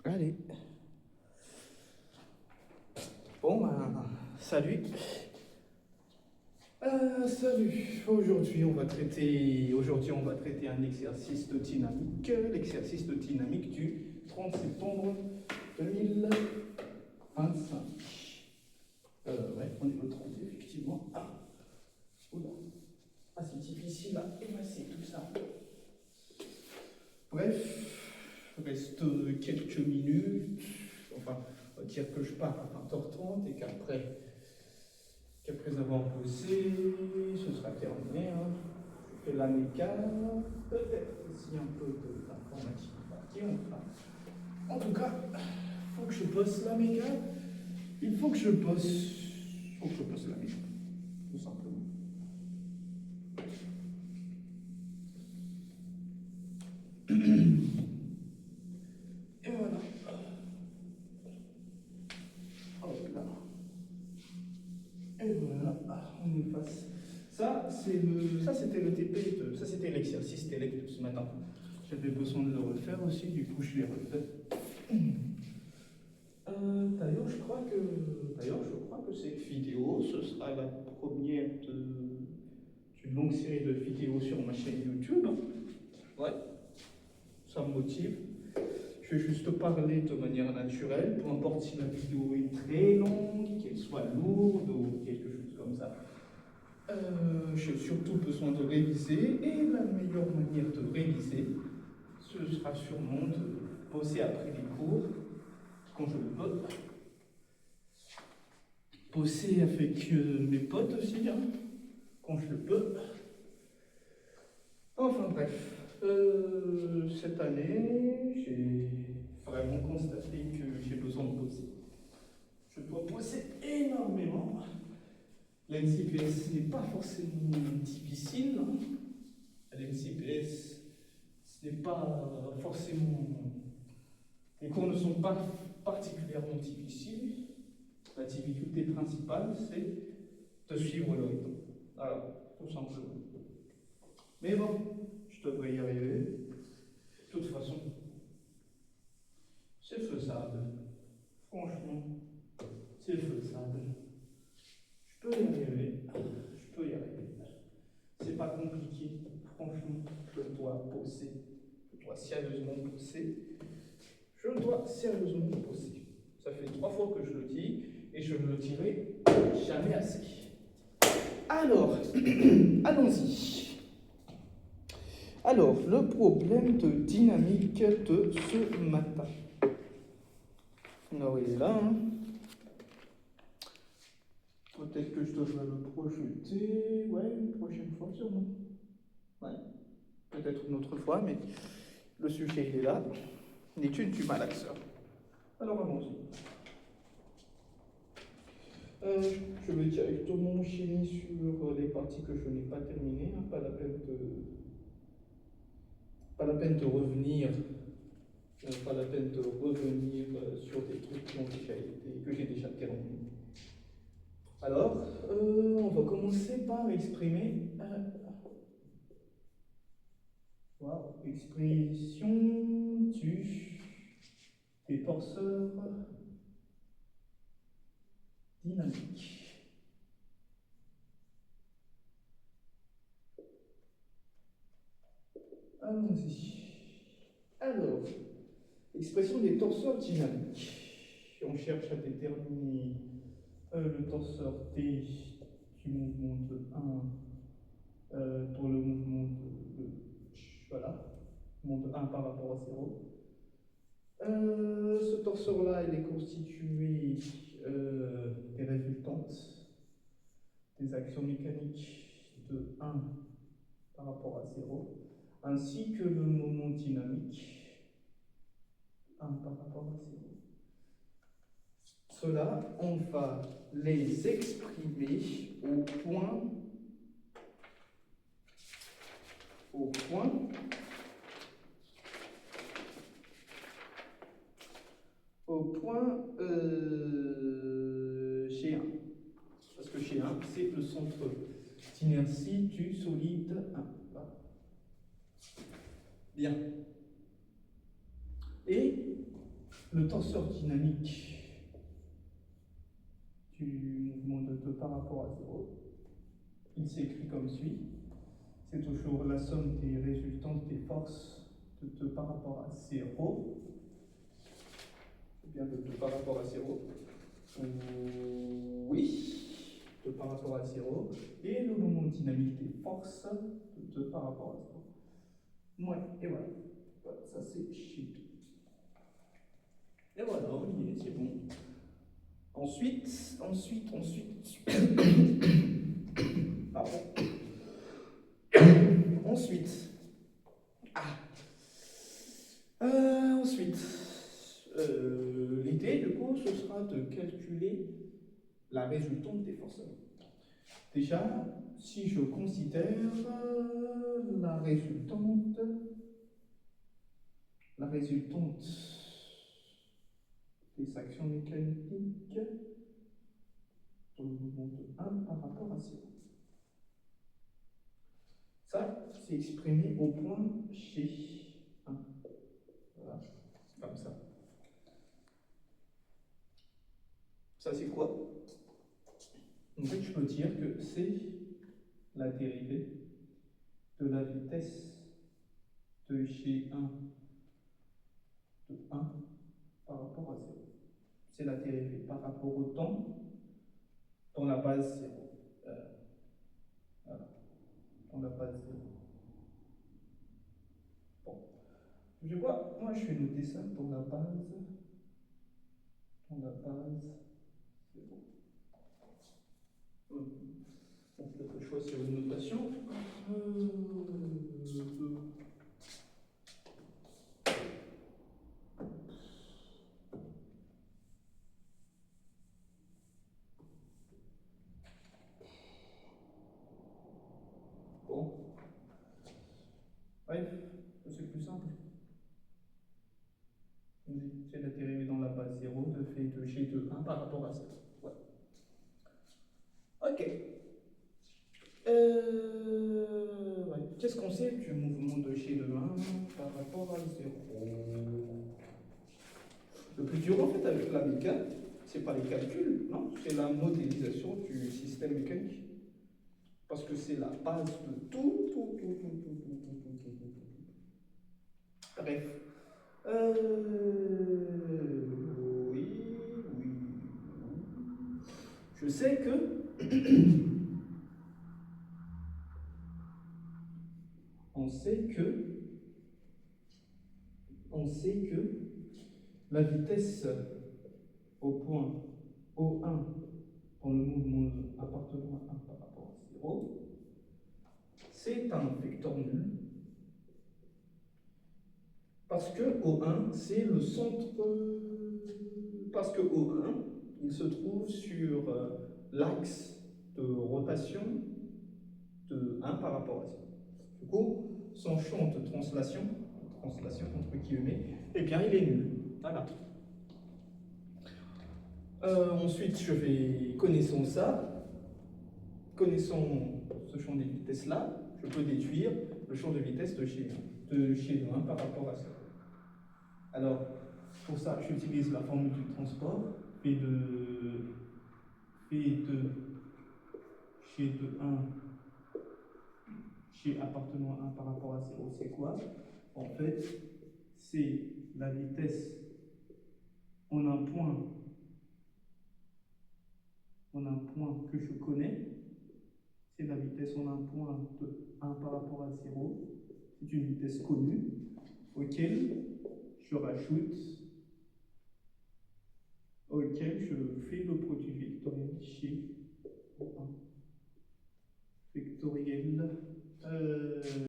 Allez. Bon, ben, salut. Salut. Aujourd'hui, on va traiter un exercice de dynamique. L'exercice de dynamique du 30 septembre 2025. Ouais, on est le 30, effectivement. Oula. C'est difficile à effacer tout ça. Bref, il reste quelques minutes. Enfin, on va dire que je pars à 20h30 et qu'après avoir bossé, ce sera terminé. Je fais la méca, peut-être aussi un peu d'informatique. En tout cas, il faut que je bosse la méca. Il faut que je bosse la méca, tout simplement. Et voilà. Hop là. Et voilà, on efface. Ça, c'était le TP, ça c'était l'exercice télé de ce matin. J'avais besoin de le refaire aussi, du coup je l'ai refait. D'ailleurs, je crois que cette vidéo, ce sera la première d'une longue série de vidéos sur ma chaîne YouTube. Ouais, ça me motive. Je vais juste parler de manière naturelle, peu importe si la vidéo est très longue, qu'elle soit lourde ou quelque chose comme ça. J'ai surtout besoin de réviser et la meilleure manière de réviser, ce sera sûrement de bosser après les cours, quand je le peux. Bosser avec mes potes aussi, quand je le peux. Enfin bref, cette année, j'ai vraiment constaté que j'ai besoin de bosser. Je dois bosser énormément. L'NCPS n'est pas forcément difficile. L'NCPS, ce n'est pas forcément. Les cours ne sont pas particulièrement difficiles. La difficulté principale, c'est de suivre le rythme. Alors, tout simplement. Mais bon, je devrais y arriver. De toute façon, c'est faisable. Franchement, c'est faisable. Je peux y arriver. C'est pas compliqué. Franchement, je dois bosser. Je dois sérieusement bosser. Ça fait 3 fois que je le dis et je ne le dirai jamais assez. Alors, allons-y. Alors, le problème de dynamique de ce matin. Alors, il est là. Peut-être que je devrais le projeter. Ouais, une prochaine fois sûrement. Ouais, peut-être une autre fois, mais le sujet il est là. Une étude du malaxeur. Alors, allons-y. Je vais directement enchaîner sur les parties que je n'ai pas terminées. Pas la peine de revenir. Pas la peine de revenir sur des trucs que j'ai déjà terminés. Alors, on va commencer par exprimer. Expression des torseurs dynamiques. Allons-y. Alors, expression des torseurs dynamiques. On cherche à déterminer le torseur T du mouvement de 1 pour le mouvement de voilà, mouvement de 1 par rapport à 0. Ce torseur-là, il est constitué des résultantes des actions mécaniques de 1 par rapport à 0, ainsi que le moment dynamique 1 par rapport à 0. Cela, on va les exprimer au point chez 1. Parce que chez 1, c'est le centre d'inertie du solide 1. Bien. Et Le tenseur dynamique du mouvement de 2 par rapport à 0, il s'écrit comme suit. C'est toujours la somme des résultantes des forces de 2 par rapport à 0. C'est bien de 2 par rapport à 0. Oui, 2 par rapport à 0. Et le moment dynamique des forces de 2 par rapport à 0. Ouais, et voilà. Voilà, ça c'est ship. Et voilà, on y est, c'est bon. Ensuite. Pardon. Ensuite. L'idée, du coup, ce sera de calculer la résultante des forces. Déjà, si je considère la résultante des actions mécaniques dans le mouvement de 1 par rapport à 0. Ça, c'est exprimé au point chez 1. Voilà, comme ça. Ça, c'est quoi? En fait, je peux dire que c'est la dérivée de la vitesse de chez 1 de 1 par rapport à 0. C'est la dérivée par rapport au temps dans la base 0. Voilà, dans la base 0. Bon. Je vois, moi je vais noter ça dans la base 0. On peut peut-être choisir une notation. Bon. Bref, c'est plus simple. C'est la dérivée dans la base 0 de fait de g de 1 par rapport à 0. Ouais. Ok. Ouais. Qu'est-ce qu'on sait du mouvement de g de 1 par rapport à 0? Le plus dur en fait avec la mécanique, c'est pas les calculs, non, c'est la modélisation du système mécanique. Parce que c'est la base de tout. Bref. Oui. Je sais que on sait que la vitesse au point O1 dans le mouvement appartenant à 1 par rapport à 0, c'est un vecteur nul. Parce que O1, c'est le centre. Parce que O1, il se trouve sur l'axe de rotation de 1 par rapport à 0. Du coup, son champ de translation entre guillemets, eh bien, il est nul. Voilà. Ensuite, je vais, connaissant ce champ de vitesse-là, je peux déduire le champ de vitesse de chez 1 par rapport à 0. Alors, pour ça, j'utilise la formule du transport. P de chez de 1 chez appartenant à 1 par rapport à 0, c'est quoi? En fait, c'est la vitesse en un point que je connais. C'est la vitesse en un point de 1 par rapport à 0. C'est une vitesse connue auquel je fais le produit vectoriel chez